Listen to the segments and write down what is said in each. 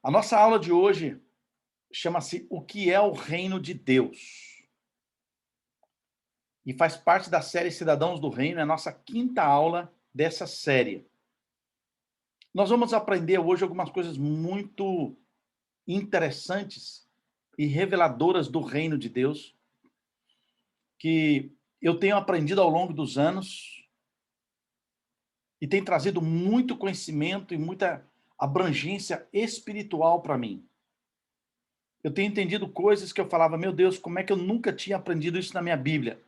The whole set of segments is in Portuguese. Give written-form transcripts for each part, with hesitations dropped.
A nossa aula de hoje chama-se O que é o Reino de Deus? E faz parte da série Cidadãos do Reino, é a nossa quinta aula dessa série. Nós vamos aprender hoje algumas coisas muito interessantes e reveladoras do Reino de Deus, que eu tenho aprendido ao longo dos anos e tem trazido muito conhecimento e muita abrangência espiritual para mim. Eu tenho entendido coisas que eu falava, meu Deus, como é que eu nunca tinha aprendido isso na minha Bíblia?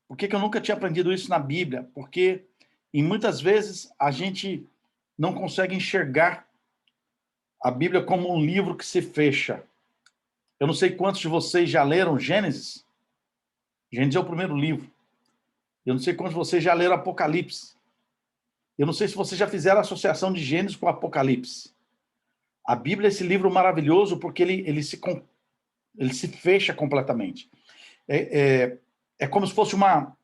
Por que eu nunca tinha aprendido isso na Bíblia? Porque, em muitas vezes, a gente não consegue enxergar a Bíblia como um livro que se fecha. Eu não sei quantos de vocês já leram Gênesis. Gênesis é o primeiro livro. Eu não sei quantos de vocês já leram Apocalipse. Eu não sei se vocês já fizeram a associação de Gênesis com Apocalipse. A Bíblia é esse livro maravilhoso porque ele se fecha completamente. É como se fosse uma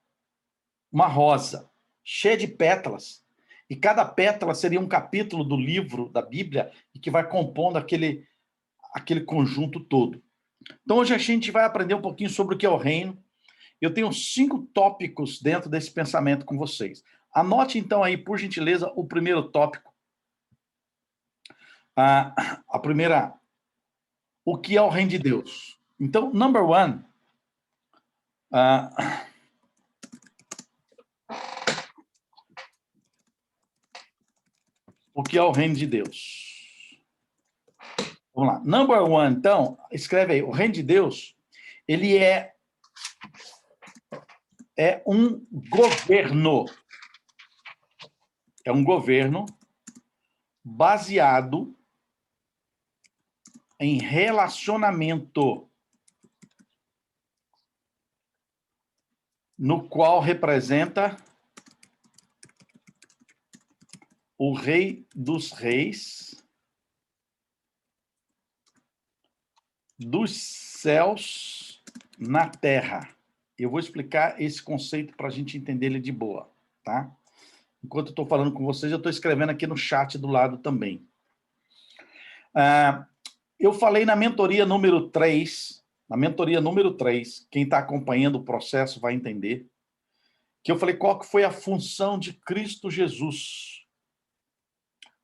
rosa cheia de pétalas. E cada pétala seria um capítulo do livro da Bíblia e que vai compondo aquele conjunto todo. Então hoje a gente vai aprender um pouquinho sobre o que é o reino. Eu tenho 5 tópicos dentro desse pensamento com vocês. Anote então aí, por gentileza, o primeiro tópico. A primeira, o que é o reino de Deus? Então, number one, o que é o reino de Deus? Vamos lá. Number one, então, escreve aí. O reino de Deus, ele é um governo. É um governo baseado em relacionamento, no qual representa o Rei dos Reis, dos céus na terra. Eu vou explicar esse conceito para a gente entender ele de boa, tá? Enquanto eu estou falando com vocês, eu estou escrevendo aqui no chat do lado também. Eu falei na mentoria número 3, quem está acompanhando o processo vai entender, que eu falei qual que foi a função de Cristo Jesus.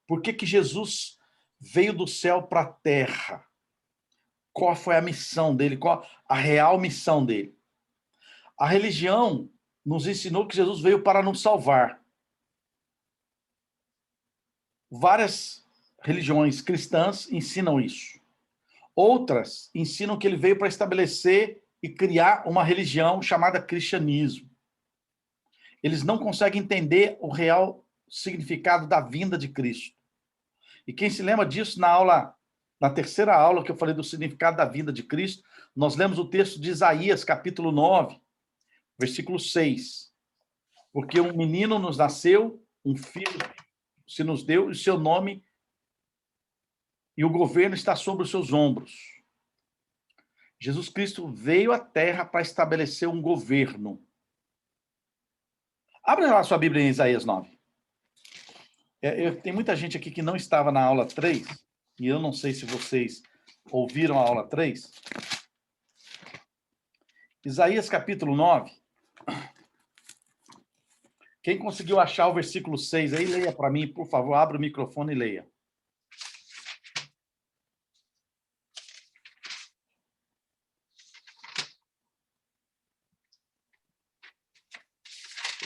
Por que Jesus veio do céu para a terra? Qual foi a missão dele? Qual a real missão dele? A religião nos ensinou que Jesus veio para nos salvar. Várias religiões cristãs ensinam isso. Outras ensinam que ele veio para estabelecer e criar uma religião chamada cristianismo. Eles não conseguem entender o real significado da vinda de Cristo. E quem se lembra disso na terceira aula que eu falei do significado da vinda de Cristo, nós lemos o texto de Isaías, capítulo 9, versículo 6. Porque um menino nos nasceu, um filho se nos deu, e o seu nome e o governo está sobre os seus ombros. Jesus Cristo veio à Terra para estabelecer um governo. Abre lá a sua Bíblia em Isaías 9. Tem muita gente aqui que não estava na aula 3, e eu não sei se vocês ouviram a aula 3. Isaías capítulo 9. Quem conseguiu achar o versículo 6 aí, leia para mim, por favor, abra o microfone e leia.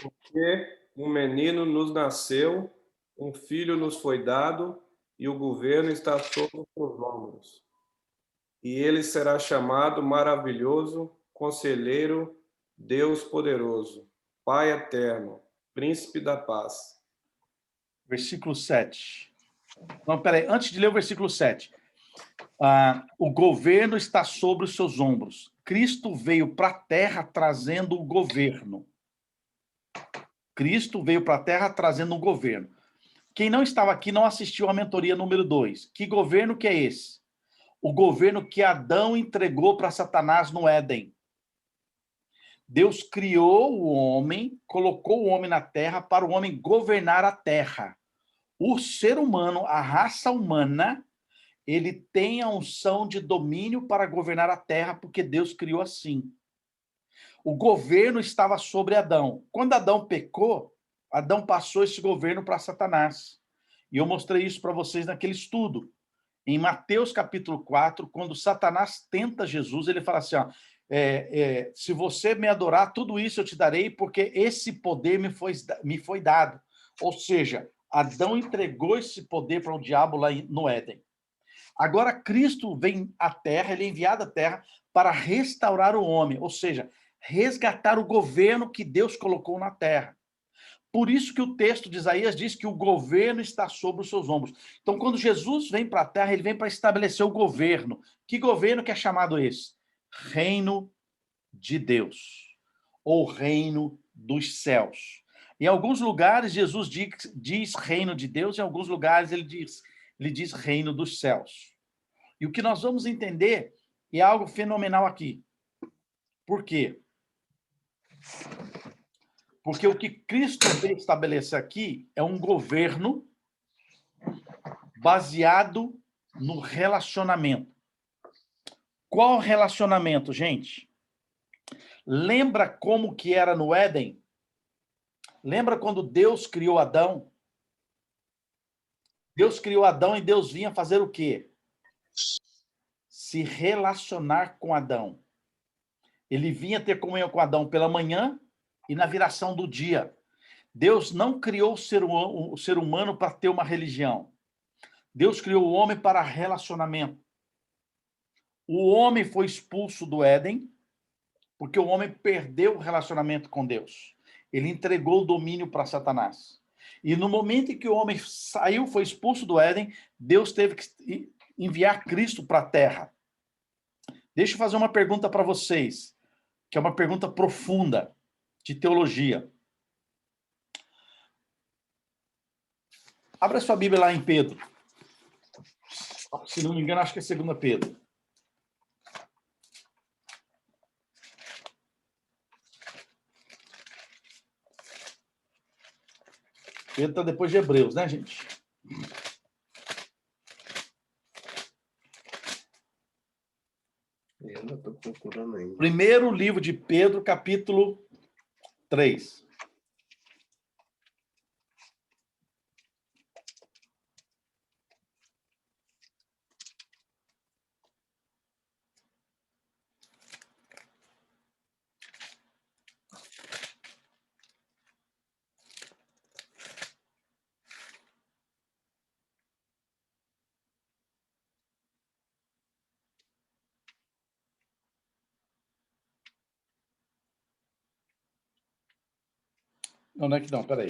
Porque um menino nos nasceu, um filho nos foi dado, e o governo está sobre os seus ombros. E ele será chamado Maravilhoso, Conselheiro, Deus Poderoso, Pai Eterno, Príncipe da Paz. Versículo 7. Não, peraí, antes de ler o versículo 7. O governo está sobre os seus ombros. Cristo veio para a terra trazendo o governo. Cristo veio para a terra trazendo um governo. Quem não estava aqui não assistiu à mentoria número 2. Que governo que é esse? O governo que Adão entregou para Satanás no Éden. Deus criou o homem, colocou o homem na terra para o homem governar a terra. O ser humano, a raça humana, ele tem a unção de domínio para governar a terra, porque Deus criou assim. O governo estava sobre Adão. Quando Adão pecou, Adão passou esse governo para Satanás. E eu mostrei isso para vocês naquele estudo. Em Mateus capítulo 4, quando Satanás tenta Jesus, ele fala assim, ó, se você me adorar, tudo isso eu te darei, porque esse poder me foi dado. Ou seja, Adão entregou esse poder para o diabo lá no Éden. Agora, Cristo vem à Terra, ele é enviado à Terra para restaurar o homem, ou seja, resgatar o governo que Deus colocou na Terra. Por isso que o texto de Isaías diz que o governo está sobre os seus ombros. Então, quando Jesus vem para a Terra, ele vem para estabelecer o governo. Que governo que é chamado esse? Reino de Deus, ou reino dos céus. Em alguns lugares, Jesus diz reino de Deus, em alguns lugares ele diz reino dos céus. E o que nós vamos entender é algo fenomenal aqui. Por quê? Porque o que Cristo estabelece aqui é um governo baseado no relacionamento. Qual relacionamento, gente? Lembra como que era no Éden? Lembra quando Deus criou Adão? Deus criou Adão e Deus vinha fazer o quê? Se relacionar com Adão. Ele vinha ter comunhão com Adão pela manhã e na viração do dia. Deus não criou o ser humano para ter uma religião. Deus criou o homem para relacionamento. O homem foi expulso do Éden porque o homem perdeu o relacionamento com Deus. Ele entregou o domínio para Satanás. E no momento em que o homem saiu, foi expulso do Éden, Deus teve que enviar Cristo para a Terra. Deixa eu fazer uma pergunta para vocês, que é uma pergunta profunda de teologia. Abra sua Bíblia lá em Pedro. Se não me engano, acho que é 2 Pedro. Pedro está depois de Hebreus, né, gente? Eu ainda estou procurando ainda. Primeiro livro de Pedro, capítulo 3. Onde é que não? Peraí.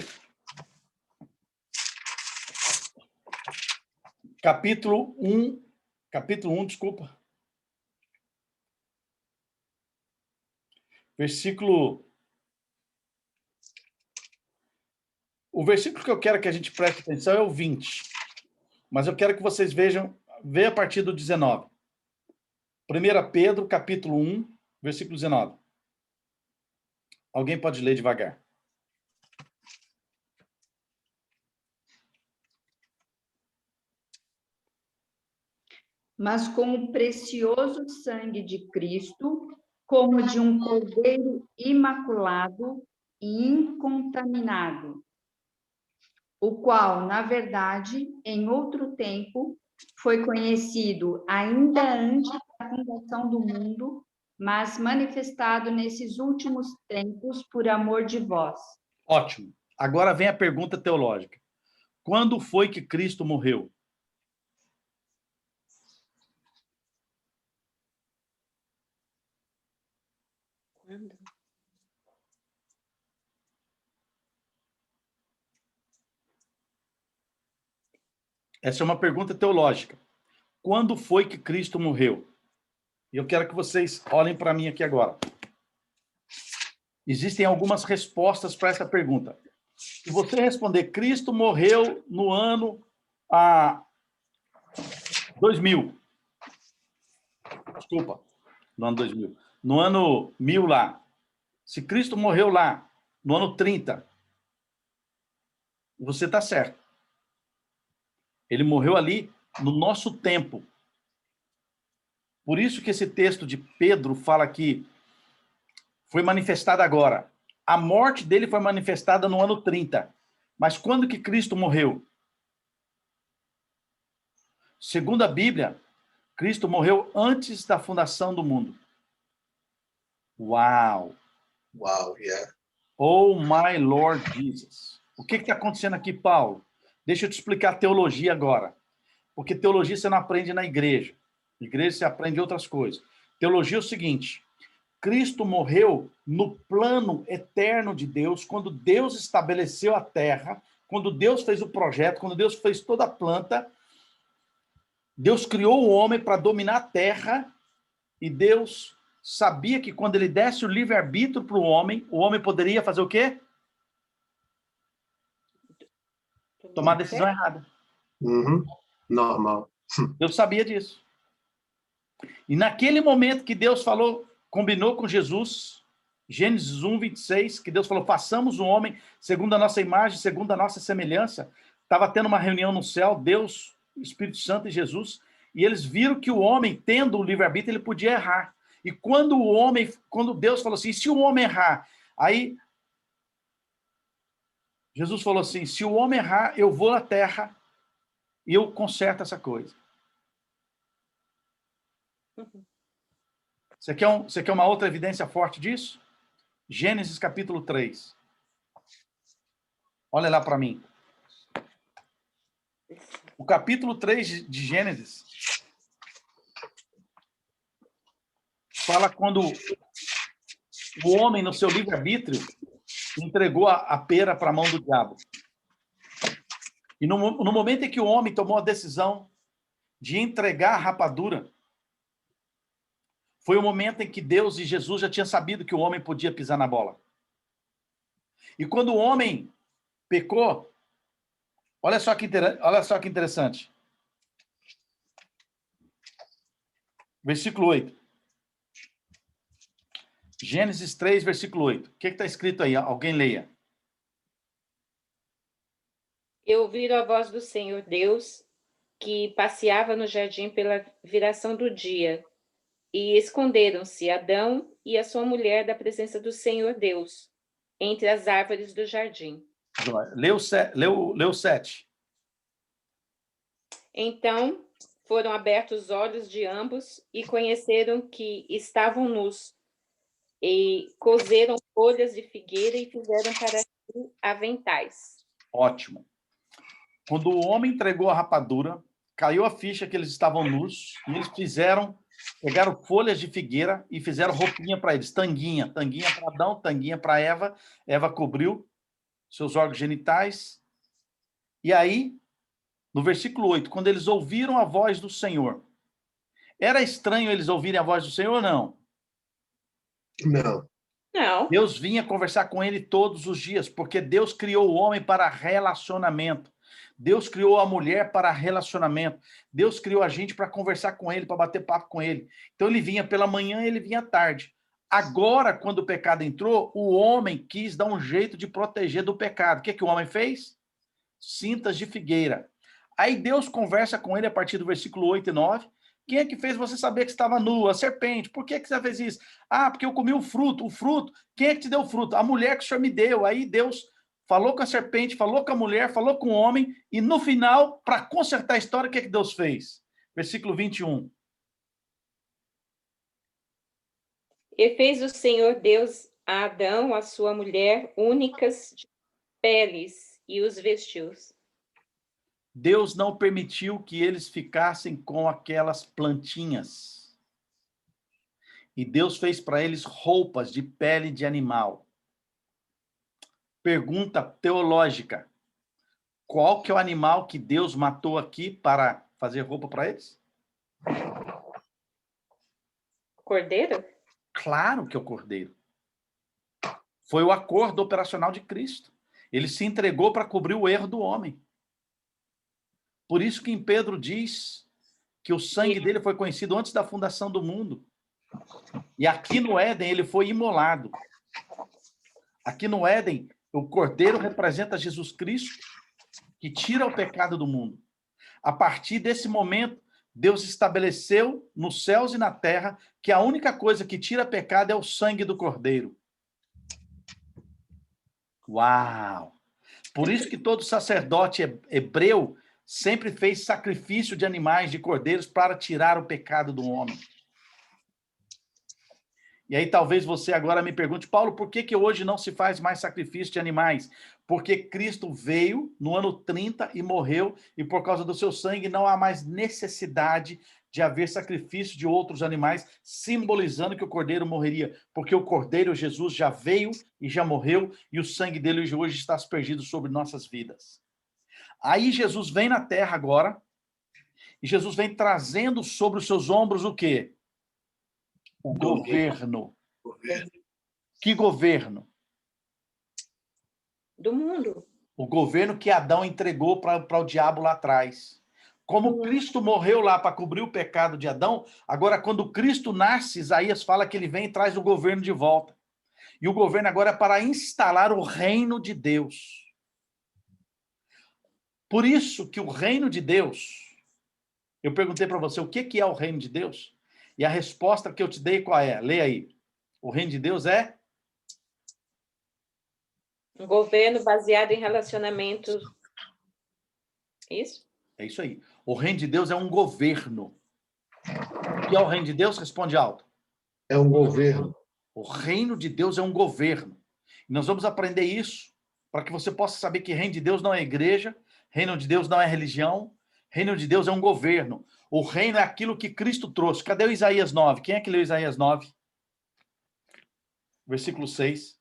Capítulo 1, desculpa. O versículo que eu quero que a gente preste atenção é o 20. Mas eu quero que vocês vejam a partir do 19. 1 Pedro, capítulo 1, versículo 19. Alguém pode ler devagar. Mas com o precioso sangue de Cristo, como de um cordeiro imaculado e incontaminado, o qual, na verdade, em outro tempo, foi conhecido ainda antes da fundação do mundo, mas manifestado nesses últimos tempos por amor de vós. Ótimo. Agora vem a pergunta teológica. Quando foi que Cristo morreu? Essa é uma pergunta teológica. Quando foi que Cristo morreu? E eu quero que vocês olhem para mim aqui agora. Existem algumas respostas para essa pergunta. Se você responder, Cristo morreu no ano 2000. Desculpa, no ano 2000. No ano 1000 lá. Se Cristo morreu lá, no ano 30, você está certo. Ele morreu ali no nosso tempo. Por isso que esse texto de Pedro fala que foi manifestada agora. A morte dele foi manifestada no ano 30. Mas quando que Cristo morreu? Segundo a Bíblia, Cristo morreu antes da fundação do mundo. Uau! Wow, yeah. Oh, my Lord Jesus. O que está acontecendo aqui, Paulo? Deixa eu te explicar teologia agora. Porque teologia você não aprende na igreja. Na igreja você aprende outras coisas. Teologia é o seguinte: Cristo morreu no plano eterno de Deus, quando Deus estabeleceu a terra, quando Deus fez o projeto, quando Deus fez toda a planta. Deus criou o homem para dominar a terra, e Deus sabia que quando ele desse o livre-arbítrio para o homem poderia fazer o quê? Tomar a decisão errada. Uhum. Normal. Deus sabia disso. E naquele momento que Deus falou, combinou com Jesus, Gênesis 1, 26, que Deus falou, façamos o homem segundo a nossa imagem, segundo a nossa semelhança. Estava tendo uma reunião no céu, Deus, Espírito Santo e Jesus, e eles viram que o homem, tendo o livre-arbítrio, ele podia errar. E quando Deus falou assim, se o homem errar, aí Jesus falou assim, se o homem errar, eu vou à terra e eu conserto essa coisa. Você quer uma outra evidência forte disso? Gênesis capítulo 3. Olha lá para mim. O capítulo 3 de Gênesis fala quando o homem, no seu livre-arbítrio, entregou a pera para a mão do diabo. E no momento em que o homem tomou a decisão de entregar a rapadura, foi o momento em que Deus e Jesus já tinham sabido que o homem podia pisar na bola. E quando o homem pecou, olha só que interessante. Versículo 8. Gênesis 3, versículo 8. O que está escrito aí? Alguém leia. E ouviram a voz do Senhor Deus, que passeava no jardim pela viração do dia, e esconderam-se Adão e a sua mulher da presença do Senhor Deus, entre as árvores do jardim. Leu 7. Então foram abertos os olhos de ambos e conheceram que estavam nus, e coseram folhas de figueira e fizeram para si aventais. Ótimo. Quando o homem entregou a rapadura, caiu a ficha que eles estavam nus, e eles pegaram folhas de figueira e fizeram roupinha para eles, tanguinha para Adão, tanguinha para Eva. Eva cobriu seus órgãos genitais. E aí, no versículo 8, quando eles ouviram a voz do Senhor, era estranho eles ouvirem a voz do Senhor ou não? Não. Não. Deus vinha conversar com ele todos os dias, porque Deus criou o homem para relacionamento. Deus criou a mulher para relacionamento. Deus criou a gente para conversar com ele, para bater papo com ele. Então ele vinha pela manhã e ele vinha à tarde. Agora, quando o pecado entrou, o homem quis dar um jeito de proteger do pecado. O que o homem fez? Cintas de figueira. Aí Deus conversa com ele a partir do versículo 8 e 9. Quem é que fez você saber que estava nu? A serpente. Por que você fez isso? Ah, porque eu comi o fruto. O fruto. Quem é que te deu o fruto? A mulher que o Senhor me deu. Aí Deus falou com a serpente, falou com a mulher, falou com o homem, e no final, para consertar a história, o que Deus fez? Versículo 21. E fez o Senhor Deus a Adão, a sua mulher, únicas de peles, e os vestiu. Deus não permitiu que eles ficassem com aquelas plantinhas. E Deus fez para eles roupas de pele de animal. Pergunta teológica. Qual que é o animal que Deus matou aqui para fazer roupa para eles? Cordeiro? Claro que é o cordeiro. Foi o acordo operacional de Cristo. Ele se entregou para cobrir o erro do homem. Por isso que em Pedro diz que o sangue dele foi conhecido antes da fundação do mundo. E aqui no Éden ele foi imolado. Aqui no Éden, o cordeiro representa Jesus Cristo, que tira o pecado do mundo. A partir desse momento, Deus estabeleceu nos céus e na terra que a única coisa que tira pecado é o sangue do Cordeiro. Uau! Por isso que todo sacerdote hebreu sempre fez sacrifício de animais, de cordeiros, para tirar o pecado do homem. E aí talvez você agora me pergunte, Paulo, por que hoje não se faz mais sacrifício de animais? Porque Cristo veio no ano 30 e morreu, e por causa do seu sangue não há mais necessidade de haver sacrifício de outros animais, simbolizando que o cordeiro morreria, porque o cordeiro Jesus já veio e já morreu, e o sangue dele hoje está aspergido sobre nossas vidas. Aí Jesus vem na terra agora, e Jesus vem trazendo sobre os seus ombros o quê? O governo. Que governo? Do mundo. O governo que Adão entregou para o diabo lá atrás. Como Cristo morreu lá para cobrir o pecado de Adão, agora quando Cristo nasce, Isaías fala que ele vem e traz o governo de volta. E o governo agora é para instalar o reino de Deus. Por isso que o reino de Deus, eu perguntei para você, o que é o reino de Deus? E a resposta que eu te dei qual é? Leia aí. O reino de Deus é? Um governo baseado em relacionamentos. Isso? É isso aí. O reino de Deus é um governo. O que é o reino de Deus? Responde alto. É um governo. O reino de Deus é um governo. E nós vamos aprender isso para que você possa saber que reino de Deus não é igreja, reino de Deus não é religião, reino de Deus é um governo. O reino é aquilo que Cristo trouxe. Cadê o Isaías 9? Quem é que leu Isaías 9? Versículo 6.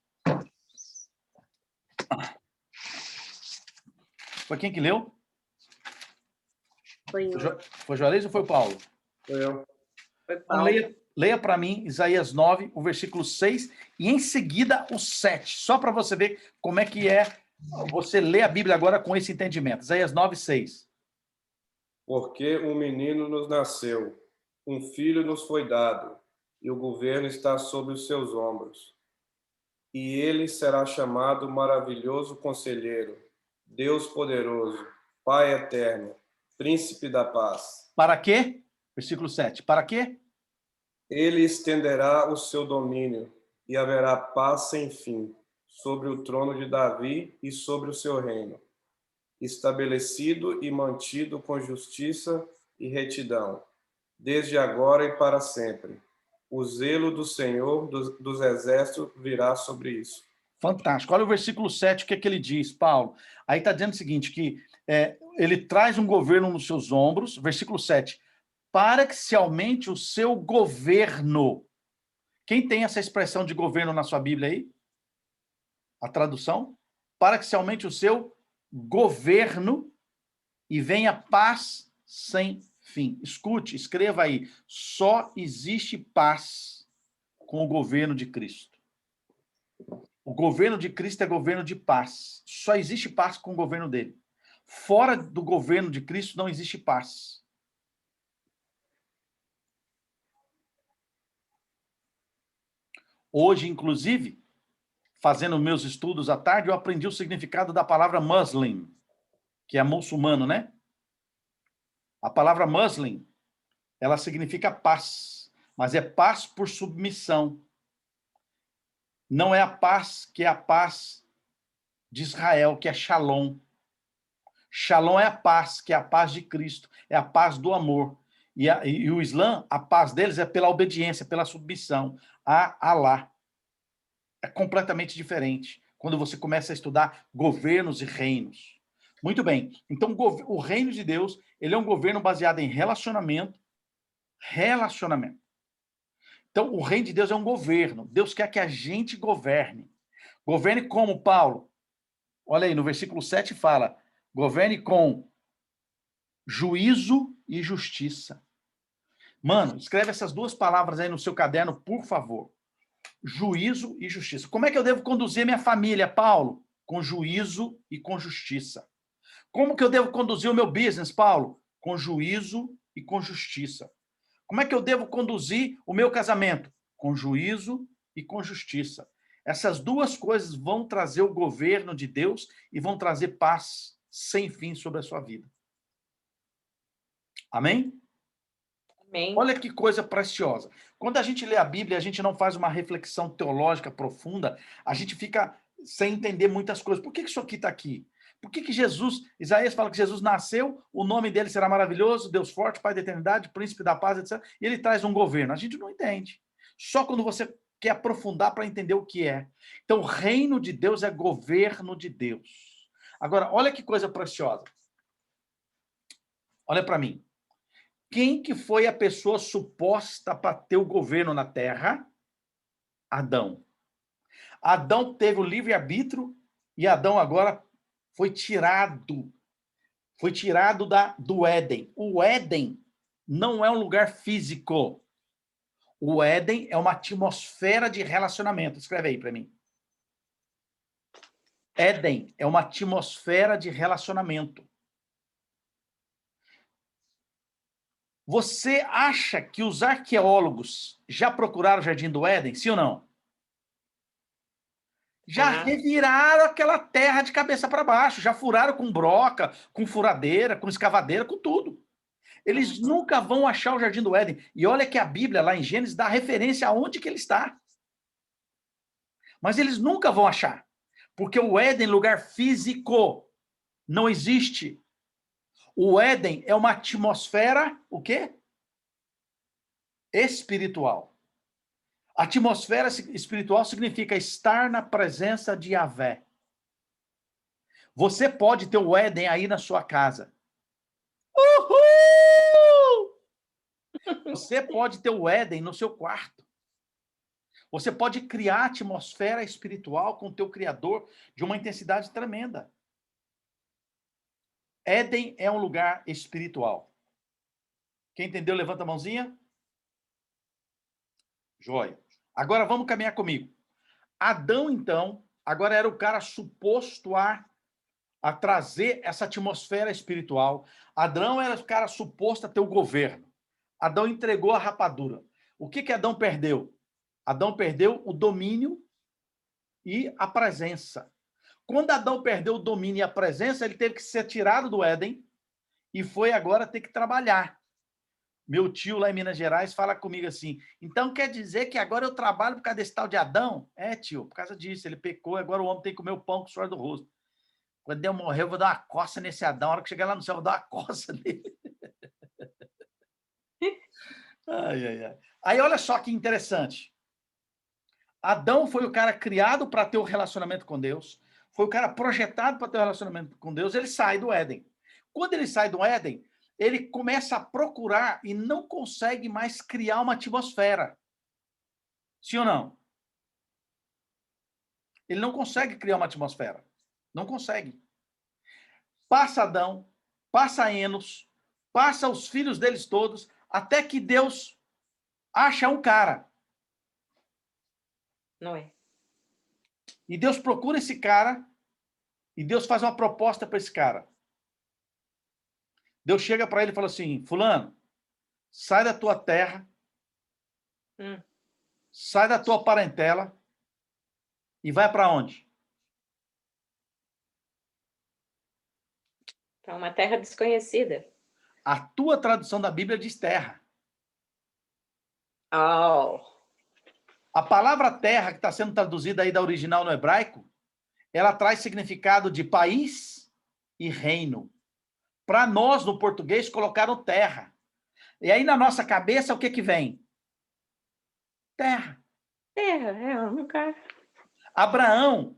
Foi quem que leu? Foi eu. Foi Juarez ou foi o Paulo? Foi eu. Foi Então, Paulo. leia para mim Isaías 9, o versículo 6, e em seguida o 7, só para você ver como é que é você ler a Bíblia agora com esse entendimento. Isaías 9, 6. Porque um menino nos nasceu, um filho nos foi dado, e o governo está sobre os seus ombros. E ele será chamado Maravilhoso Conselheiro, Deus Poderoso, Pai Eterno, Príncipe da Paz. Para quê? Versículo 7. Para quê? Ele estenderá o seu domínio e haverá paz sem fim sobre o trono de Davi e sobre o seu reino, estabelecido e mantido com justiça e retidão, desde agora e para sempre. O zelo do Senhor dos exércitos virá sobre isso. Fantástico. Olha o versículo 7, o que é que ele diz, Paulo? Aí está dizendo o seguinte, que ele traz um governo nos seus ombros, versículo 7, para que se aumente o seu governo. Quem tem essa expressão de governo na sua Bíblia aí? A tradução? Para que se aumente o seu governo e venha paz sem fim. Escute, escreva aí. Só existe paz com o governo de Cristo. O governo de Cristo é governo de paz. Só existe paz com o governo dele. Fora do governo de Cristo não existe paz. Hoje, inclusive, fazendo meus estudos à tarde, eu aprendi o significado da palavra Muslim, que é muçulmano, né? A palavra Muslim, ela significa paz, mas é paz por submissão. Não é a paz que é a paz de Israel, que é Shalom. Shalom é a paz, que é a paz de Cristo, é a paz do amor. E o Islã, a paz deles é pela obediência, pela submissão a Alá. É completamente diferente quando você começa a estudar governos e reinos. Muito bem. Então, o reino de Deus, ele é um governo baseado em relacionamento. Relacionamento. Então, o reino de Deus é um governo. Deus quer que a gente governe. Governe como, Paulo? Olha aí, no versículo 7 fala, governe com juízo e justiça. Mano, escreve essas duas palavras aí no seu caderno, por favor. Juízo e justiça. Como é que eu devo conduzir minha família, Paulo? Com juízo e com justiça. Como que eu devo conduzir o meu business, Paulo? Com juízo e com justiça. Como é que eu devo conduzir o meu casamento? Com juízo e com justiça. Essas duas coisas vão trazer o governo de Deus e vão trazer paz sem fim sobre a sua vida. Amém? Amém. Olha que coisa preciosa. Quando a gente lê a Bíblia, a gente não faz uma reflexão teológica profunda, a gente fica sem entender muitas coisas. Por que isso aqui está aqui? Por que Jesus, Isaías fala que Jesus nasceu, o nome dele será maravilhoso, Deus forte, Pai da eternidade, Príncipe da paz, etc. E ele traz um governo. A gente não entende. Só quando você quer aprofundar para entender o que é. Então, o reino de Deus é governo de Deus. Agora, olha que coisa preciosa. Olha para mim. Quem que foi a pessoa suposta para ter o governo na Terra? Adão. Adão teve o livre-arbítrio e Adão agora foi tirado do Éden. O Éden não é um lugar físico. O Éden é uma atmosfera de relacionamento. Escreve aí para mim. Éden é uma atmosfera de relacionamento. Você acha que os arqueólogos já procuraram o Jardim do Éden? Sim ou não? Já reviraram aquela terra de cabeça para baixo, já furaram com broca, com furadeira, com escavadeira, com tudo. Eles nunca vão achar o Jardim do Éden. E olha que a Bíblia, lá em Gênesis, dá referência aonde que ele está. Mas eles nunca vão achar. Porque o Éden, lugar físico, não existe. O Éden é uma atmosfera, o quê? Espiritual. Atmosfera espiritual significa estar na presença de Yahvé. Você pode ter o Éden aí na sua casa. Uhul! Você pode ter o Éden no seu quarto. Você pode criar atmosfera espiritual com o teu Criador de uma intensidade tremenda. Éden é um lugar espiritual. Quem entendeu, levanta a mãozinha. Joia. Agora vamos caminhar comigo. Adão, então, agora era o cara suposto a trazer essa atmosfera espiritual. Adão era o cara suposto a ter o governo. Adão entregou a rapadura. O que Adão perdeu? Adão perdeu o domínio e a presença. Quando Adão perdeu o domínio e a presença, ele teve que ser tirado do Éden e foi agora ter que trabalhar. Meu tio lá em Minas Gerais fala comigo assim, então quer dizer que agora eu trabalho por causa desse tal de Adão? É, tio, por causa disso, ele pecou, agora o homem tem que comer o pão com o suor do rosto. Quando eu morrer, eu vou dar uma coça nesse Adão, a hora que chegar lá no céu, eu vou dar uma coça nele. Ai, ai, ai. Aí olha só que interessante. Adão foi o cara criado para ter o relacionamento com Deus, foi o cara projetado para ter o relacionamento com Deus, ele sai do Éden. Quando ele sai do Éden, ele começa a procurar e não consegue mais criar uma atmosfera. Sim ou não? Ele não consegue criar uma atmosfera. Não consegue. Passa Adão, passa Enos, passa os filhos deles todos, até que Deus acha um cara. Noé. E Deus procura esse cara e Deus faz uma proposta para esse cara. Deus chega para ele e fala assim, fulano, sai da tua terra, sai da tua parentela e vai para onde? Para uma terra desconhecida. A tua tradução da Bíblia diz terra. Oh. A palavra terra, que está sendo traduzida aí da original no hebraico, ela traz significado de país e reino. Para nós, no português, colocaram terra. E aí, na nossa cabeça, o que que vem? Terra. Terra, é um lugar. Abraão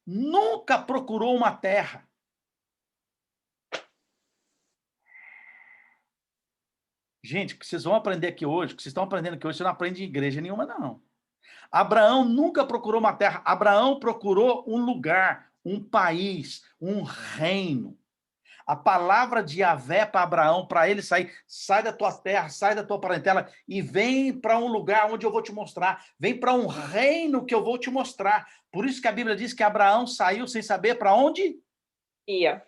nunca procurou uma terra. Gente, o que vocês vão aprender aqui hoje, o que vocês estão aprendendo aqui hoje, você não aprende em igreja nenhuma, não. Abraão nunca procurou uma terra. Abraão procurou um lugar, um país, um reino. A palavra de Yahvé para Abraão, para ele sair, sai da tua terra, sai da tua parentela e vem para um lugar onde eu vou te mostrar. Vem para um reino que eu vou te mostrar. Por isso que a Bíblia diz que Abraão saiu sem saber para onde Ia.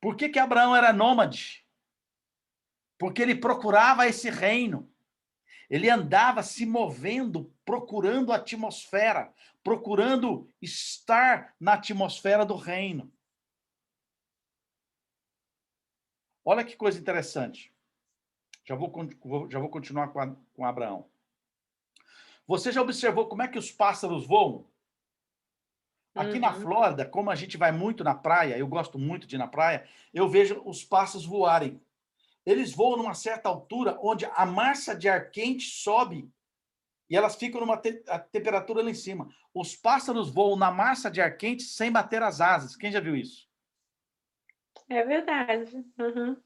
Por que Abraão era nômade? Porque ele procurava esse reino. Ele andava se movendo, procurando a atmosfera, procurando estar na atmosfera do reino. Olha que coisa interessante. Já vou continuar com Abraão. Você já observou como é que os pássaros voam? Aqui na Flórida, como a gente vai muito na praia, eu gosto muito de ir na praia, eu vejo os pássaros voarem. Eles voam numa certa altura onde a massa de ar quente sobe e elas ficam numa temperatura lá em cima. Os pássaros voam na massa de ar quente sem bater as asas. Quem já viu isso? É verdade. Uhum.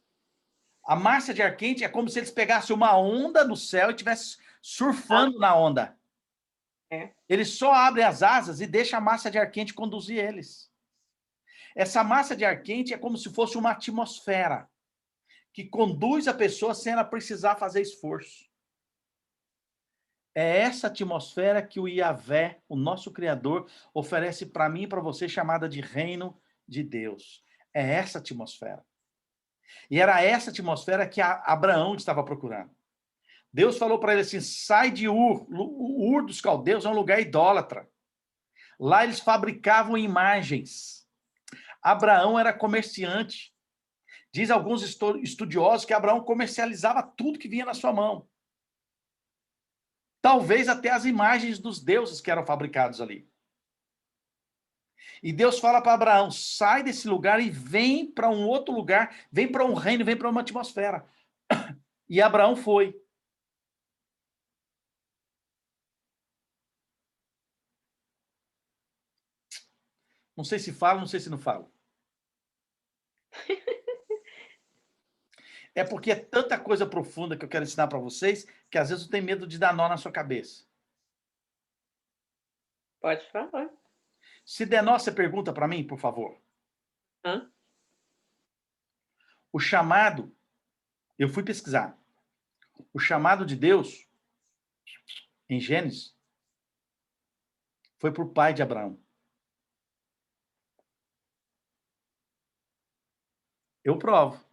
A massa de ar quente é como se eles pegassem uma onda no céu e estivessem surfando na onda. É. Eles só abrem as asas e deixam a massa de ar quente conduzir eles. Essa massa de ar quente é como se fosse uma atmosfera que conduz a pessoa sem ela precisar fazer esforço. É essa atmosfera que o Yahvé, o nosso Criador, oferece para mim e para você, chamada de reino de Deus. É essa atmosfera. E era essa atmosfera que Abraão estava procurando. Deus falou para ele assim, sai de Ur. O Ur dos caldeus é um lugar idólatra. Lá eles fabricavam imagens. Abraão era comerciante. Diz alguns estudiosos que Abraão comercializava tudo que vinha na sua mão. Talvez até as imagens dos deuses que eram fabricados ali. E Deus fala para Abraão, sai desse lugar e vem para um outro lugar, vem para um reino, vem para uma atmosfera. E Abraão foi. Não sei se falo, não sei se não falo. É porque é tanta coisa profunda que eu quero ensinar para vocês, que às vezes eu tenho medo de dar nó na sua cabeça. Pode falar. Se der nó, você pergunta para mim, por favor. Hã? O chamado, eu fui pesquisar. O chamado de Deus, em Gênesis, foi para o pai de Abraão. Eu provo.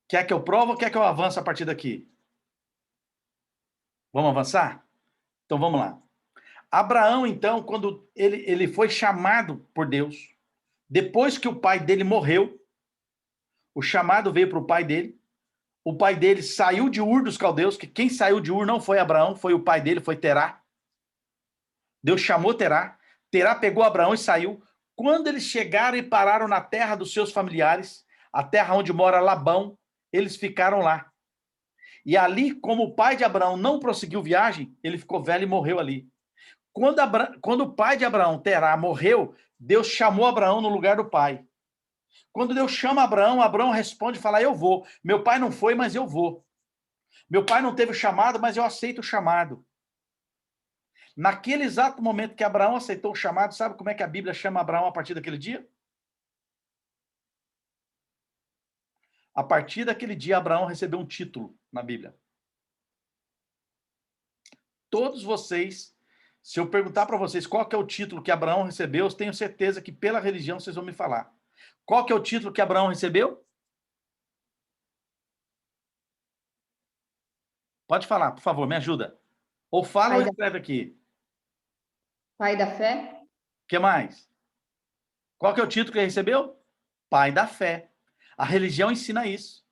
Quer que eu provo ou quer que eu avance a partir daqui? Vamos avançar? Então vamos lá. Abraão, então, quando ele foi chamado por Deus, depois que o pai dele morreu, o chamado veio para o pai dele. O pai dele saiu de Ur dos caldeus, que quem saiu de Ur não foi Abraão, foi o pai dele, foi Terá. Deus chamou Terá. Terá pegou Abraão e saiu. Quando eles chegaram e pararam na terra dos seus familiares, a terra onde mora Labão, eles ficaram lá. E ali, como o pai de Abraão não prosseguiu viagem, ele ficou velho e morreu ali. Quando o pai de Abraão, Terá, morreu, Deus chamou Abraão no lugar do pai. Quando Deus chama Abraão, Abraão responde e fala, eu vou. Meu pai não foi, mas eu vou. Meu pai não teve o chamado, mas eu aceito o chamado. Naquele exato momento que Abraão aceitou o chamado, sabe como é que a Bíblia chama Abraão a partir daquele dia? A partir daquele dia, Abraão recebeu um título na Bíblia. Todos vocês, se eu perguntar para vocês qual que é o título que Abraão recebeu, eu tenho certeza que pela religião vocês vão me falar. Qual que é o título que Abraão recebeu? Pode falar, por favor, me ajuda. Ou fala ou escreve aqui. Pai da fé? O que mais? Qual que é o título que ele recebeu? Pai da fé. A religião ensina isso.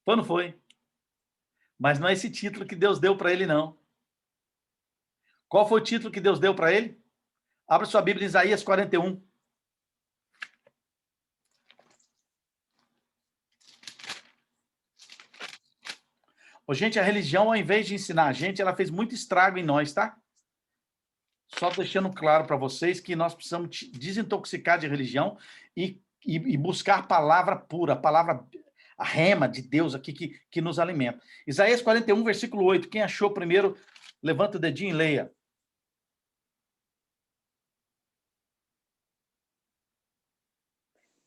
Foi ou não foi? Mas não é esse título que Deus deu para ele, não. Qual foi o título que Deus deu para ele? Abra sua Bíblia em Isaías 41. Ô, gente, a religião, ao invés de ensinar a gente, ela fez muito estrago em nós, tá? Só deixando claro para vocês que nós precisamos desintoxicar de religião e buscar a palavra pura, a palavra, a rema de Deus aqui que nos alimenta. Isaías 41, versículo 8. Quem achou primeiro, levanta o dedinho e leia.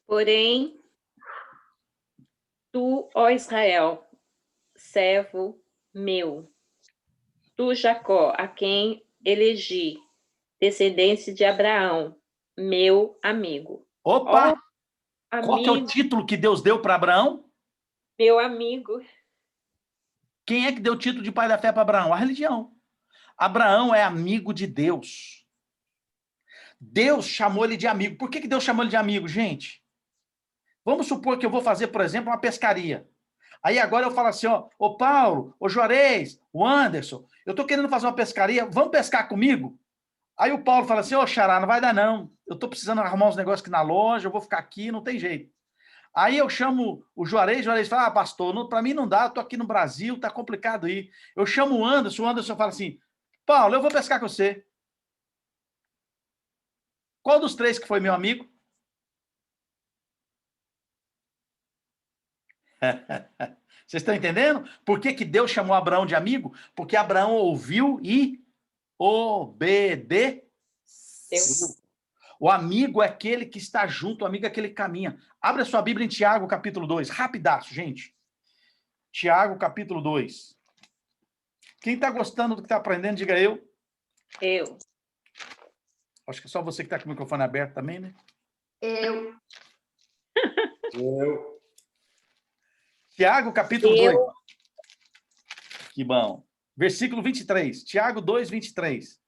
Porém, tu, ó Israel, servo meu, tu, Jacó, a quem elegi, descendente de Abraão, meu amigo. Opa! Ó, qual que é o título que Deus deu para Abraão? Meu amigo. Quem é que deu o título de pai da fé para Abraão? A religião. Abraão é amigo de Deus. Deus chamou ele de amigo. Por que Deus chamou ele de amigo, gente? Vamos supor que eu vou fazer, por exemplo, uma pescaria. Aí agora eu falo assim, ó, ô Paulo, ô Juarez, o Anderson, eu tô querendo fazer uma pescaria, vamos pescar comigo? Aí o Paulo fala assim, ô Xará, não vai dar não, eu tô precisando arrumar uns negócios aqui na loja, eu vou ficar aqui, não tem jeito. Aí eu chamo o Juarez fala, pastor, para mim não dá, eu tô aqui no Brasil, tá complicado aí. Eu chamo o Anderson fala assim, Paulo, eu vou pescar com você. Qual dos três que foi meu amigo? Vocês estão entendendo? Por que que Deus chamou Abraão de amigo? Porque Abraão ouviu e obedeceu. O amigo é aquele que está junto, o amigo é aquele que caminha. Abre a sua Bíblia em Tiago, capítulo 2. Rapidaço, gente. Tiago, capítulo 2. Quem está gostando do que está aprendendo, diga eu. Eu. Acho que é só você que está com o microfone aberto também, né? Eu. Tiago, capítulo 2. Eu. Que bom. Versículo 23. Tiago 2, 23.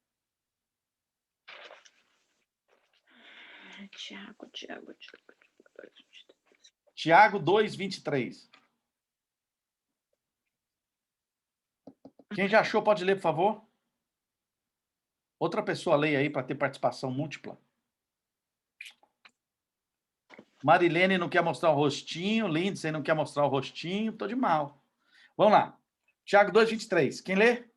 Tiago 2, 23. Quem já achou, pode ler, por favor. Outra pessoa leia aí para ter participação múltipla. Marilene não quer mostrar o rostinho, Lindsay não quer mostrar o rostinho, tô de mal. Vamos lá. Tiago 2, 23. Quem lê?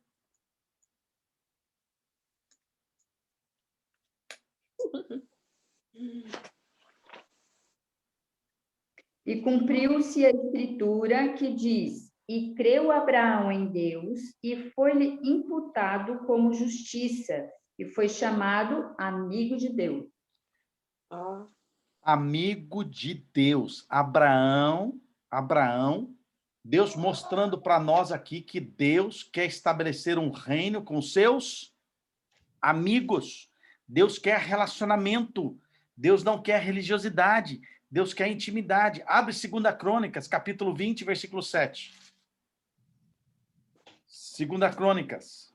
E cumpriu-se a escritura que diz: E creu Abraão em Deus, e foi-lhe imputado como justiça, e foi chamado amigo de Deus. Amigo de Deus. Abraão, Deus mostrando para nós aqui que Deus quer estabelecer um reino com seus amigos. Deus quer relacionamento. Deus não quer religiosidade. Deus quer intimidade. Abre 2 Crônicas, capítulo 20, versículo 7. 2 Crônicas.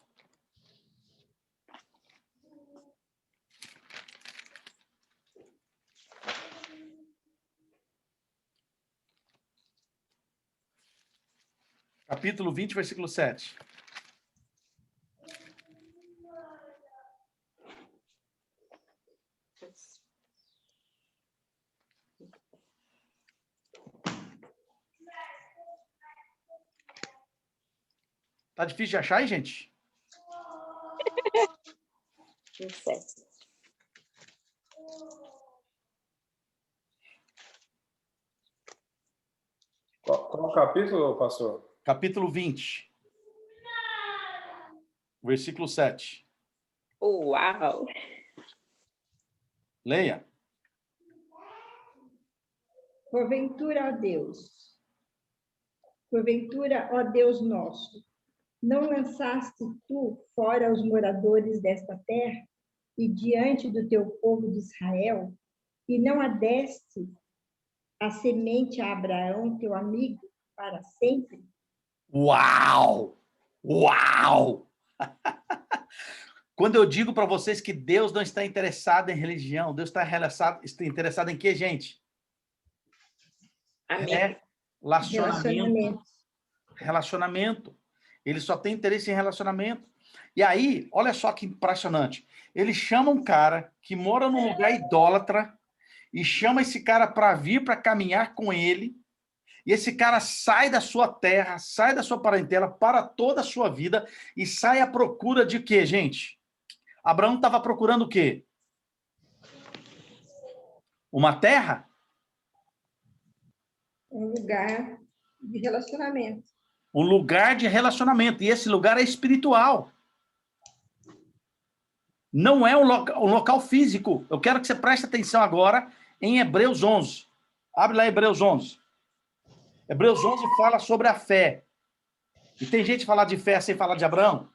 Capítulo 20, versículo 7. Tá difícil de achar aí, gente? Certo. Qual o capítulo, pastor? Capítulo 20. Versículo 7. Uau! Leia. Porventura, ó Deus nosso, não lançaste tu fora os moradores desta terra e diante do teu povo de Israel, e não a deste a semente a Abraão, teu amigo, para sempre? Uau! Uau! Quando eu digo para vocês que Deus não está interessado em religião, Deus está interessado em quê, gente? Amigo. Relacionamento. Ele só tem interesse em relacionamento. E aí, olha só que impressionante. Ele chama um cara que mora num lugar idólatra e chama esse cara para vir para caminhar com ele. E esse cara sai da sua terra, sai da sua parentela para toda a sua vida e sai à procura de quê, gente? Abraão estava procurando o quê? Uma terra? Um lugar de relacionamento. Um lugar de relacionamento. E esse lugar é espiritual. Não é um local físico. Eu quero que você preste atenção agora em Hebreus 11. Abre lá Hebreus 11. Hebreus 11 fala sobre a fé. E tem gente falar de fé sem falar de Abraão?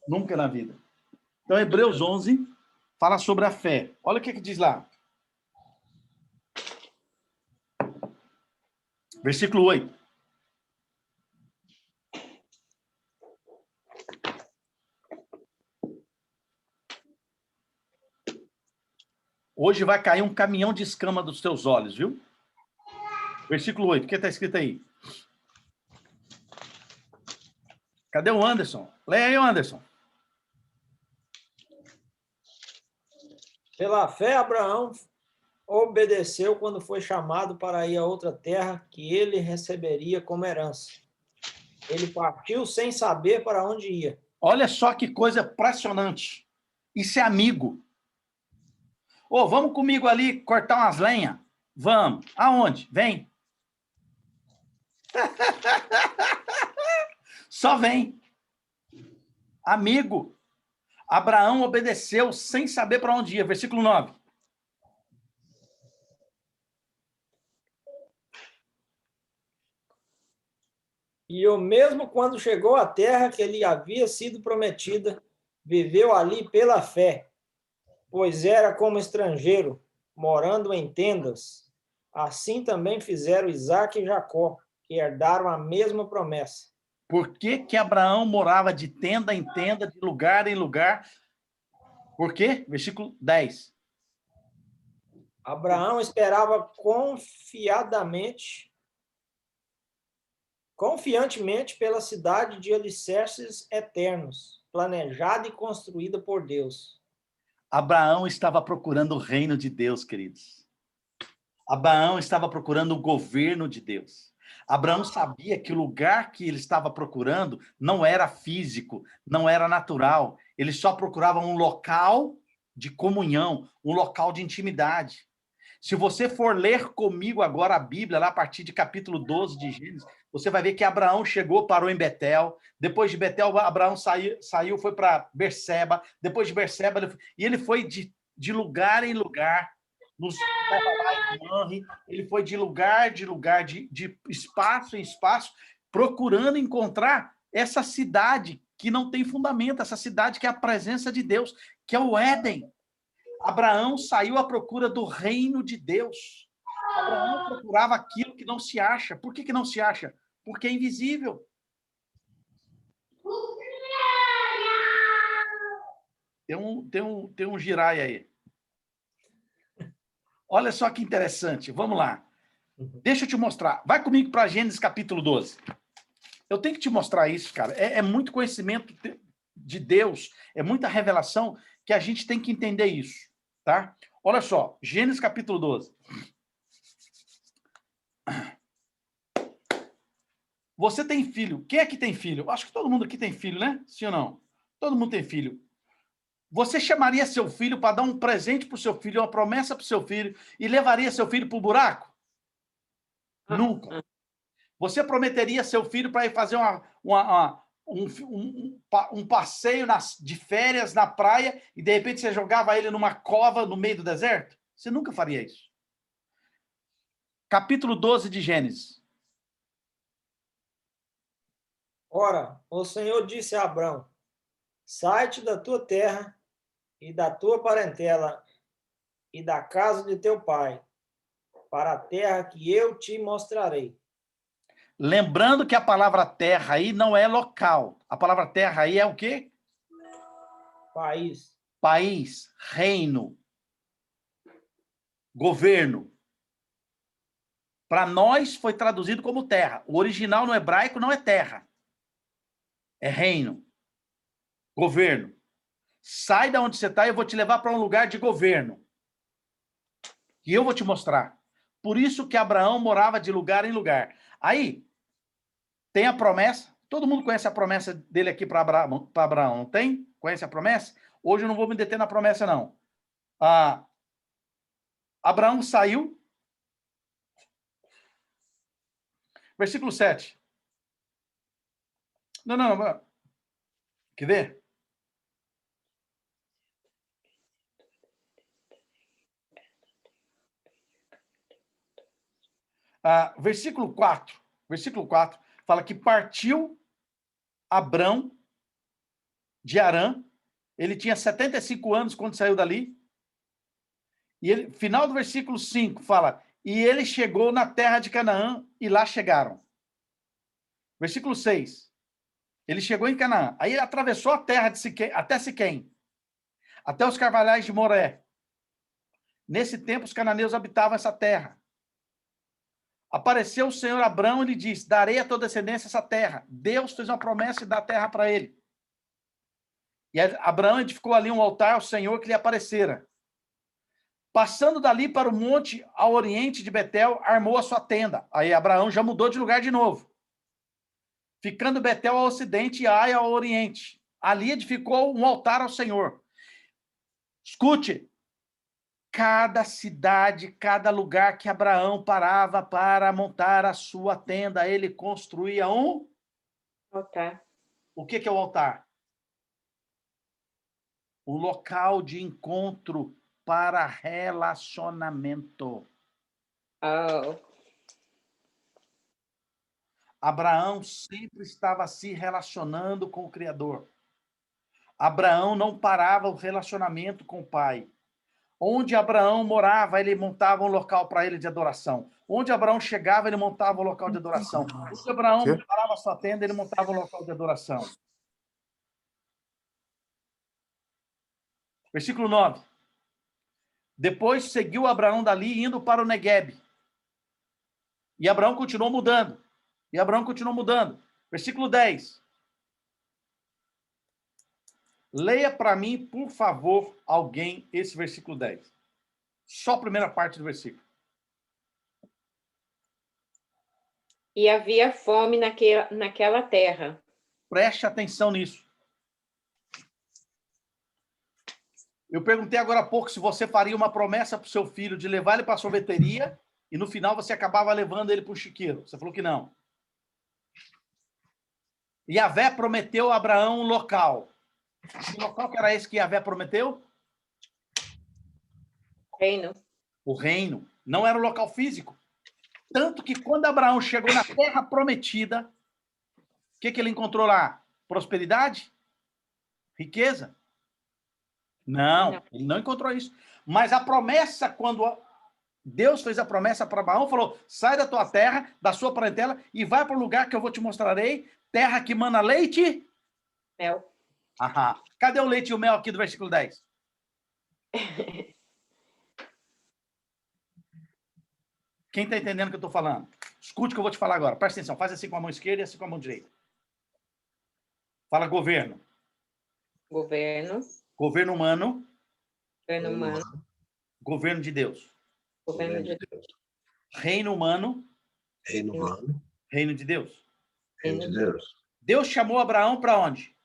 Nunca na vida. Então, Hebreus 11 fala sobre a fé. Olha o que diz lá. Versículo 8. Hoje vai cair um caminhão de escama dos teus olhos, viu? Versículo 8, o que está escrito aí? Cadê o Anderson? Leia aí, Anderson. Pela fé, Abraão obedeceu quando foi chamado para ir a outra terra que ele receberia como herança. Ele partiu sem saber para onde ia. Olha só que coisa impressionante. Isso é amigo. Ô, vamos comigo ali cortar umas lenhas? Vamos. Aonde? Vem. Só vem. Amigo. Abraão obedeceu sem saber para onde ia. Versículo 9. E eu mesmo quando chegou à terra que lhe havia sido prometida, viveu ali pela fé, pois era como estrangeiro, morando em tendas. Assim também fizeram Isaque e Jacó, que herdaram a mesma promessa. Por que que Abraão morava de tenda em tenda, de lugar em lugar? Por quê? Versículo 10. Abraão esperava confiantemente pela cidade de alicerces eternos, planejada e construída por Deus. Abraão estava procurando o reino de Deus, queridos. Abraão estava procurando o governo de Deus. Abraão sabia que o lugar que ele estava procurando não era físico, não era natural. Ele só procurava um local de comunhão, um local de intimidade. Se você for ler comigo agora a Bíblia, lá a partir de capítulo 12 de Gênesis, você vai ver que Abraão chegou, parou em Betel. Depois de Betel, Abraão saiu, foi para Berseba. Depois de Berseba, ele foi de lugar em lugar, ele foi de lugar, de espaço em espaço, procurando encontrar essa cidade que não tem fundamento, essa cidade que é a presença de Deus, que é o Éden. Abraão saiu à procura do reino de Deus. Abraão procurava aquilo que não se acha. Por que não se acha? Porque é invisível. Tem um giraia aí. Olha só que interessante. Vamos lá. Deixa eu te mostrar. Vai comigo para Gênesis capítulo 12. Eu tenho que te mostrar isso, cara. É muito conhecimento de Deus, é muita revelação que a gente tem que entender isso, tá? Olha só, Gênesis capítulo 12. Você tem filho. Quem é que tem filho? Acho que todo mundo aqui tem filho, né? Sim ou não? Todo mundo tem filho. Você chamaria seu filho para dar um presente para o seu filho, uma promessa para o seu filho, e levaria seu filho para o buraco? Nunca. Você prometeria seu filho para ir fazer um passeio de férias na praia e, de repente, você jogava ele numa cova no meio do deserto? Você nunca faria isso. Capítulo 12 de Gênesis. Ora, o Senhor disse a Abrão: sai-te da tua terra e da tua parentela e da casa de teu pai, para a terra que eu te mostrarei. Lembrando que a palavra terra aí não é local. A palavra terra aí é o quê? País. País, reino, governo. Para nós foi traduzido como terra. O original no hebraico não é terra. É reino. Governo. Sai da onde você está e eu vou te levar para um lugar de governo. E eu vou te mostrar. Por isso que Abraão morava de lugar em lugar. Aí, tem a promessa. Todo mundo conhece a promessa dele aqui para Abraão, não tem? Conhece a promessa? Hoje eu não vou me deter na promessa, não. Abraão saiu. Versículo 7. Não. Quer ver? Versículo 4. Versículo 4 fala que partiu Abrão de Harã. Ele tinha 75 anos quando saiu dali. E ele, final do versículo 5 fala: e ele chegou na terra de Canaã e lá chegaram. Versículo 6. Ele chegou em Canaã. Aí ele atravessou a terra de Siquém, até Siquém, até os carvalhais de Moré. Nesse tempo, os cananeus habitavam essa terra. Apareceu o Senhor a Abrão e lhe disse: darei a tua descendência essa terra. Deus fez uma promessa e dá a terra para ele. E Abraão edificou ali um altar ao Senhor que lhe aparecera. Passando dali para o monte ao oriente de Betel, armou a sua tenda. Aí Abraão já mudou de lugar de novo. Ficando Betel ao ocidente e Ai ao oriente. Ali edificou um altar ao Senhor. Escute, cada cidade, cada lugar que Abraão parava para montar a sua tenda, ele construía um Altar. O que é o altar? Um local de encontro para relacionamento. Oh. Abraão sempre estava se relacionando com o Criador. Abraão não parava o relacionamento com o Pai. Onde Abraão morava, ele montava um local para ele de adoração. Onde Abraão chegava, ele montava um local de adoração. Onde Abraão parava a sua tenda, ele montava um local de adoração. Versículo 9. Depois seguiu Abraão dali, indo para o Neguebe. E Abraão continuou mudando. E Abraão continuou mudando. Versículo 10. Leia para mim, por favor, alguém, esse versículo 10. Só a primeira parte do versículo. E havia fome naquela terra. Preste atenção nisso. Eu perguntei agora há pouco se você faria uma promessa para o seu filho de levar ele para a sorveteria e no final você acabava levando ele para o chiqueiro. Você falou que não. Yahvé prometeu a Abraão um local. Que local que era esse que Yahvé prometeu? Reino. O reino. Não era um local físico. Tanto que quando Abraão chegou na terra prometida, o que ele encontrou lá? Prosperidade? Riqueza? Não, ele não encontrou isso. Mas a promessa, quando Deus fez a promessa para Abraão, falou: sai da tua terra, da sua parentela, e vai para o lugar que eu vou te mostrarei, terra que mana leite. Mel. Aham. Cadê o leite e o mel aqui do versículo 10? Quem está entendendo o que eu estou falando? Escute o que eu vou te falar agora. Presta atenção. Faz assim com a mão esquerda e assim com a mão direita. Fala governo. Governo. Governo humano. Governo humano. Governo de Deus. Governo de Deus. Reino humano. Reino humano. Reino de Deus. Reino de Deus. Deus chamou Abraão para onde?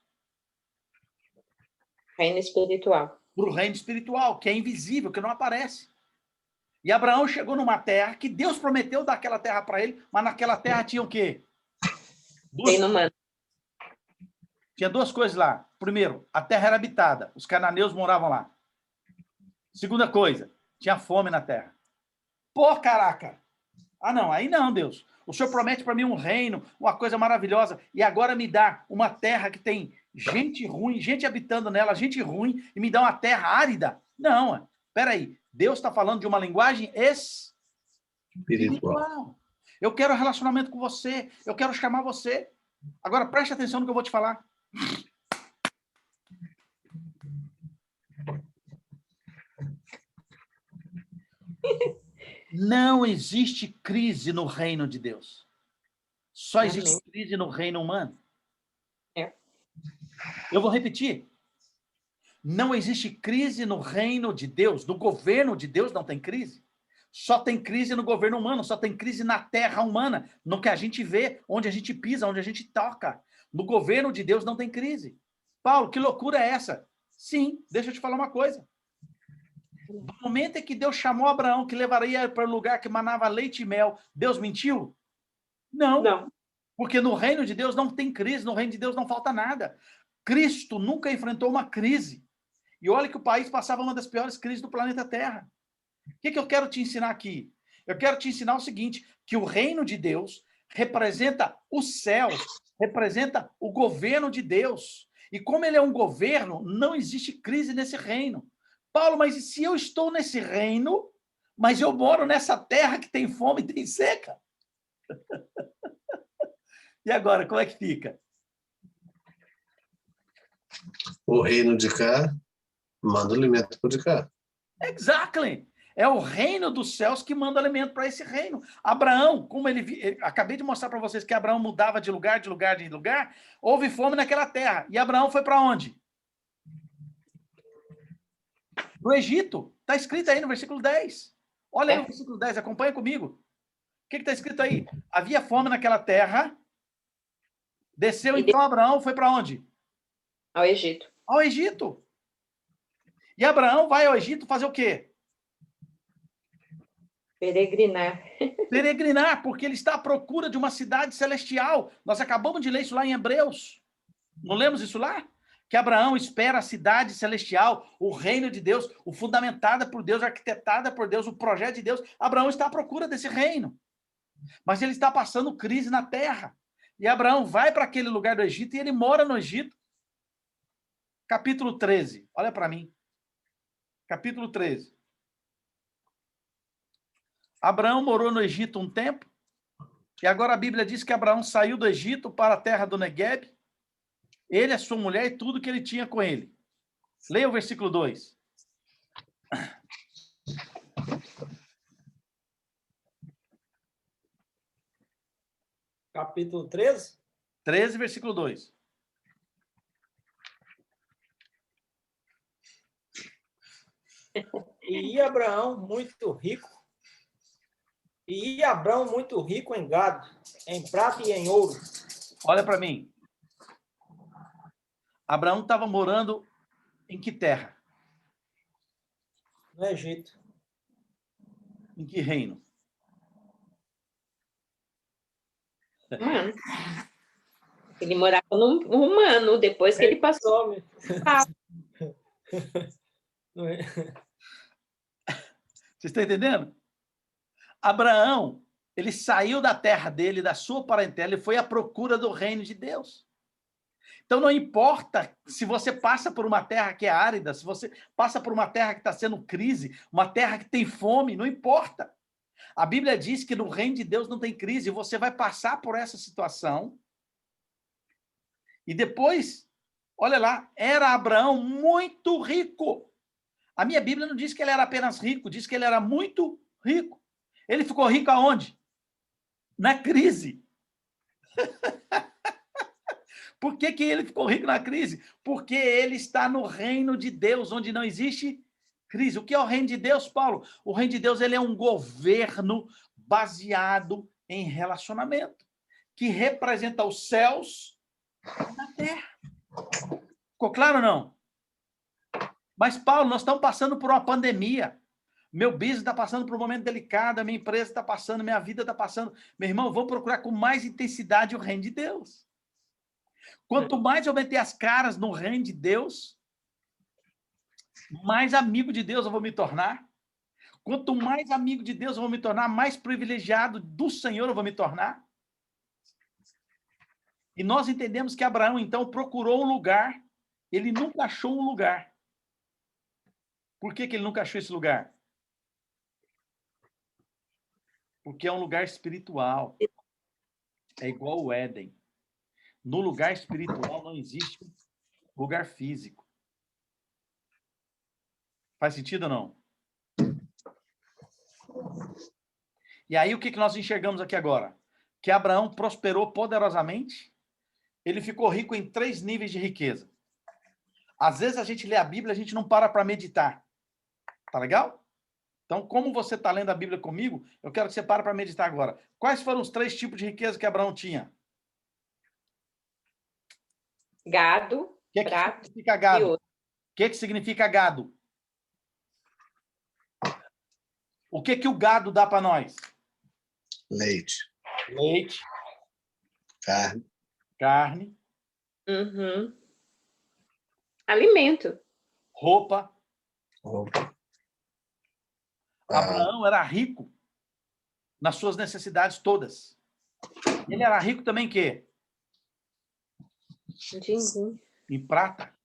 Reino espiritual. Para o reino espiritual, que é invisível, que não aparece. E Abraão chegou numa terra que Deus prometeu dar aquela terra para ele, mas naquela terra tinha o quê? Reino humano. Tinha duas coisas lá. Primeiro, a terra era habitada. Os cananeus moravam lá. Segunda coisa, tinha fome na terra. Pô, caraca! Ah, não, aí não, Deus. O Senhor promete para mim um reino, uma coisa maravilhosa, e agora me dá uma terra que tem gente ruim, gente habitando nela, gente ruim, e me dá uma terra árida? Não, peraí. Deus está falando de uma linguagem espiritual. Eu quero relacionamento com você, eu quero chamar você. Agora, preste atenção no que eu vou te falar. Não existe crise no reino de Deus. Só existe crise no reino humano. Eu vou repetir. Não existe crise no reino de Deus. No governo de Deus não tem crise. Só tem crise no governo humano, só tem crise na terra humana, no que a gente vê, onde a gente pisa, onde a gente toca. No governo de Deus não tem crise. Paulo, que loucura é essa? Sim, deixa eu te falar uma coisa. No momento em que Deus chamou Abraão, que levaria para o lugar que manava leite e mel, Deus mentiu? Não. Não. Porque no reino de Deus não tem crise, no reino de Deus não falta nada. Cristo nunca enfrentou uma crise. E olha que o país passava uma das piores crises do planeta Terra. O que eu quero te ensinar aqui? Eu quero te ensinar o seguinte, que o reino de Deus representa o céu, representa o governo de Deus. E como ele é um governo, não existe crise nesse reino. Paulo, mas e se eu estou nesse reino, mas eu moro nessa terra que tem fome e tem seca? E agora, como é que fica? O reino de cá manda o alimento por de cá. Exactly. É o reino dos céus que manda alimento para esse reino. Abraão, como acabei de mostrar para vocês que Abraão mudava de lugar, houve fome naquela terra. E Abraão foi para onde? No Egito. Está escrito aí no versículo 10. Olha aí o versículo 10, acompanha comigo. O que está escrito aí? Havia fome naquela terra. Desceu então Abraão, foi para onde? Ao Egito. Ao Egito. E Abraão vai ao Egito fazer o quê? Peregrinar. Peregrinar, porque ele está à procura de uma cidade celestial. Nós acabamos de ler isso lá em Hebreus. Não lemos isso lá? Que Abraão espera a cidade celestial, o reino de Deus, o fundamentada por Deus, arquitetada por Deus, o projeto de Deus. Abraão está à procura desse reino. Mas ele está passando crise na terra. E Abraão vai para aquele lugar do Egito e ele mora no Egito. Capítulo 13. Olha para mim. Capítulo 13. Abraão morou no Egito um tempo. E agora a Bíblia diz que Abraão saiu do Egito para a terra do Negueb. Ele, a sua mulher e tudo que ele tinha com ele. Leia o versículo 2. Capítulo 13? 13, versículo 2. E ia Abraão muito rico em gado, em prata e em ouro. Olha para mim. Abraão estava morando em que terra? No Egito. Em que reino? Humano. Ele morava no humano, depois que ele passou. Vocês estão entendendo? Abraão, ele saiu da terra dele, da sua parentela, e foi à procura do reino de Deus. Então, não importa se você passa por uma terra que é árida, se você passa por uma terra que está sendo crise, uma terra que tem fome, não importa. A Bíblia diz que no reino de Deus não tem crise, você vai passar por essa situação. E depois, olha lá, era Abraão muito rico. A minha Bíblia não diz que ele era apenas rico, diz que ele era muito rico. Ele ficou rico aonde? Na crise. Por que ele ficou rico na crise? Porque ele está no reino de Deus, onde não existe crise. O que é o reino de Deus, Paulo? O reino de Deus ele é um governo baseado em relacionamento, que representa os céus na terra. Ficou claro ou não? Mas, Paulo, nós estamos passando por uma pandemia. Meu business está passando por um momento delicado, a minha empresa está passando, minha vida está passando. Meu irmão, vamos procurar com mais intensidade o reino de Deus. Quanto mais eu meter as caras no reino de Deus, mais amigo de Deus eu vou me tornar. Quanto mais amigo de Deus eu vou me tornar, mais privilegiado do Senhor eu vou me tornar. E nós entendemos que Abraão, então, procurou um lugar, ele nunca achou um lugar. Por que ele nunca achou esse lugar? Porque é um lugar espiritual. É igual o Éden. No lugar espiritual não existe lugar físico. Faz sentido ou não? E aí o que nós enxergamos aqui agora? Que Abraão prosperou poderosamente. Ele ficou rico em 3 níveis de riqueza. Às vezes a gente lê a Bíblia, a gente não para meditar. Tá legal? Então, como você está lendo a Bíblia comigo, eu quero que você pare para meditar agora. Quais foram os 3 tipos de riqueza que Abraão tinha? Gado, prata significa gado? e ouro. O que significa gado? O que o gado dá para nós? Leite. Leite. Carne. Carne. Uhum. Alimento. Roupa. Roupa. Abraão era rico nas suas necessidades todas. Ele era rico também em quê? Din-din. Em prata.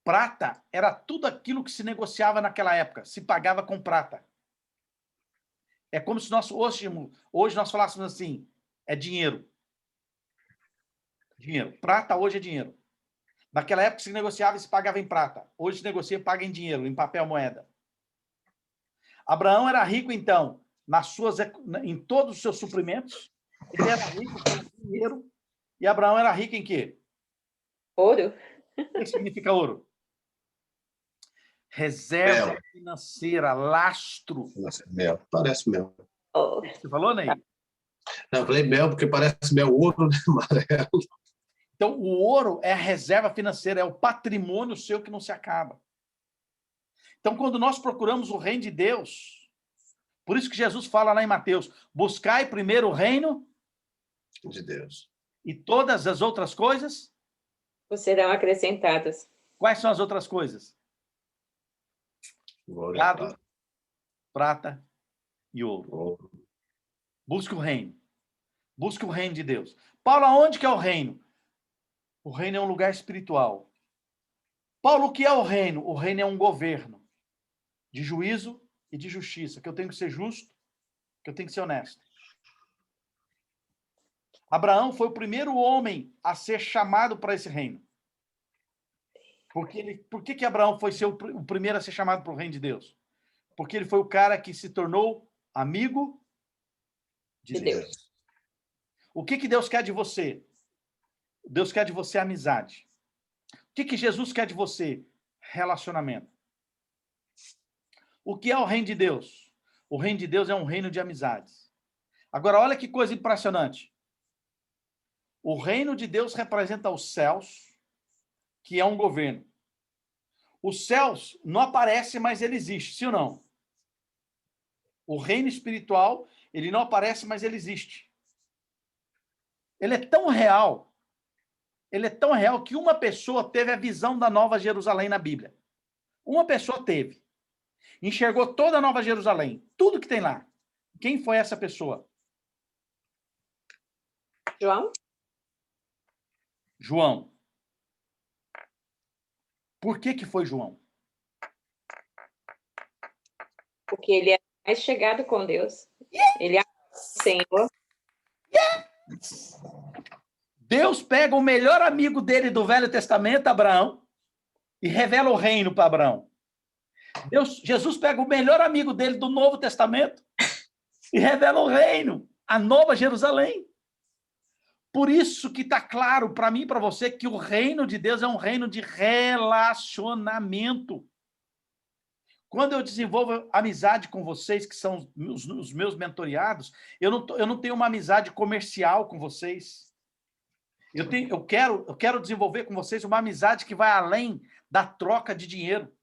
Prata era tudo aquilo que se negociava naquela época, se pagava com prata. É como se hoje nós falássemos assim, é dinheiro. Dinheiro. Prata hoje é dinheiro. Naquela época se negociava e se pagava em prata. Hoje se negocia e paga em dinheiro, em papel moeda. Abraão era rico, então, em todos os seus suprimentos. Ele era rico com dinheiro. E Abraão era rico em quê? Ouro? O que significa ouro? Reserva Mel. financeira, lastro. Nossa, mel. Parece mel. Oh. Você falou, Ney? Não, eu falei mel porque parece mel ouro, né? Amarelo. Então, o ouro é a reserva financeira, é o patrimônio seu que não se acaba. Então, quando nós procuramos o reino de Deus, por isso que Jesus fala lá em Mateus, buscai primeiro o reino De Deus. e todas as outras coisas. Serão acrescentadas. Quais são as outras coisas? Ouro e Gado, prata e ouro. ouro. Busque o reino. Busque o reino de Deus. Paulo, aonde que é o reino? O reino é um lugar espiritual. Paulo, o que é o reino? O reino é um governo de juízo e de justiça, que eu tenho que ser justo, que eu tenho que ser honesto. Abraão foi o primeiro homem a ser chamado para esse reino. Por que Abraão foi ser o primeiro a ser chamado para o reino de Deus? Porque ele foi o cara que se tornou amigo de Deus. O que Deus quer de você? Deus quer de você amizade. O que Jesus quer de você? Relacionamento. O que é o reino de Deus? O reino de Deus é um reino de amizades. Agora, olha que coisa impressionante. O reino de Deus representa os céus, que é um governo. Os céus não aparecem, mas ele existe, sim ou não? O reino espiritual, ele não aparece, mas ele existe. Ele é tão real que uma pessoa teve a visão da Nova Jerusalém na Bíblia. Uma pessoa teve. Enxergou toda a Nova Jerusalém, tudo que tem lá. Quem foi essa pessoa? João? João. Por que foi João? Porque ele é mais chegado com Deus. Ele é o Senhor. Deus pega o melhor amigo dele do Velho Testamento, Abraão, e revela o reino para Abraão. Jesus pega o melhor amigo dele do Novo Testamento e revela o reino, a Nova Jerusalém. Por isso que está claro para mim e para você que o reino de Deus é um reino de relacionamento. Quando eu desenvolvo amizade com vocês, que são os meus mentoriados, eu não tenho uma amizade comercial com vocês. Eu quero desenvolver com vocês uma amizade que vai além da troca de dinheiro.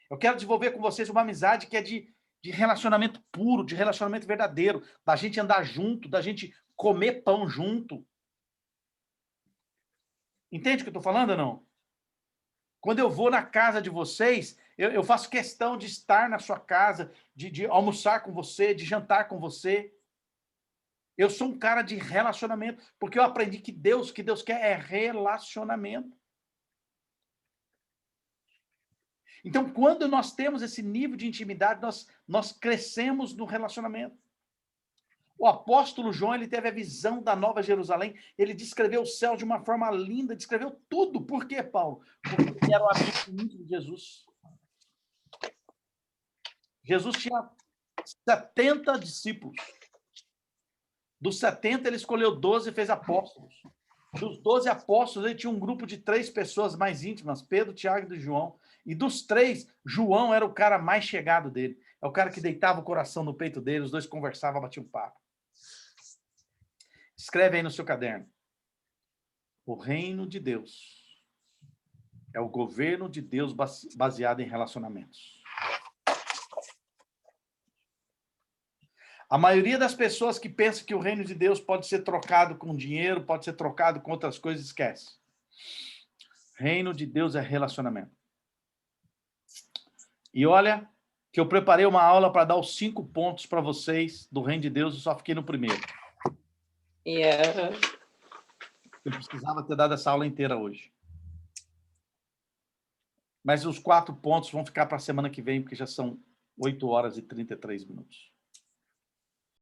Eu quero desenvolver com vocês uma amizade que é de relacionamento puro, de relacionamento verdadeiro, da gente andar junto, da gente comer pão junto. Entende o que eu estou falando ou não? Quando eu vou na casa de vocês, eu faço questão de estar na sua casa, de almoçar com você, de jantar com você. Eu sou um cara de relacionamento, porque eu aprendi que Deus quer é relacionamento. Então, quando nós temos esse nível de intimidade, nós crescemos no relacionamento. O apóstolo João, ele teve a visão da Nova Jerusalém, ele descreveu o céu de uma forma linda, descreveu tudo. Por quê, Paulo? Porque ele era o amigo íntimo de Jesus. Jesus tinha 70 discípulos. Dos 70, ele escolheu 12 e fez apóstolos. Dos 12 apóstolos, ele tinha um grupo de 3 pessoas mais íntimas, Pedro, Tiago e João. E dos 3, João era o cara mais chegado dele. É o cara que deitava o coração no peito dele, os dois conversavam, batiam papo. Escreve aí no seu caderno. O reino de Deus é o governo de Deus baseado em relacionamentos. A maioria das pessoas que pensam que o reino de Deus pode ser trocado com dinheiro, pode ser trocado com outras coisas, esquece. Reino de Deus é relacionamento. E olha que eu preparei uma aula para dar os 5 pontos para vocês do reino de Deus e só fiquei no primeiro. Yeah. Eu precisava ter dado essa aula inteira hoje. Mas os 4 pontos vão ficar para a semana que vem, porque já são 8 horas e 33 minutos.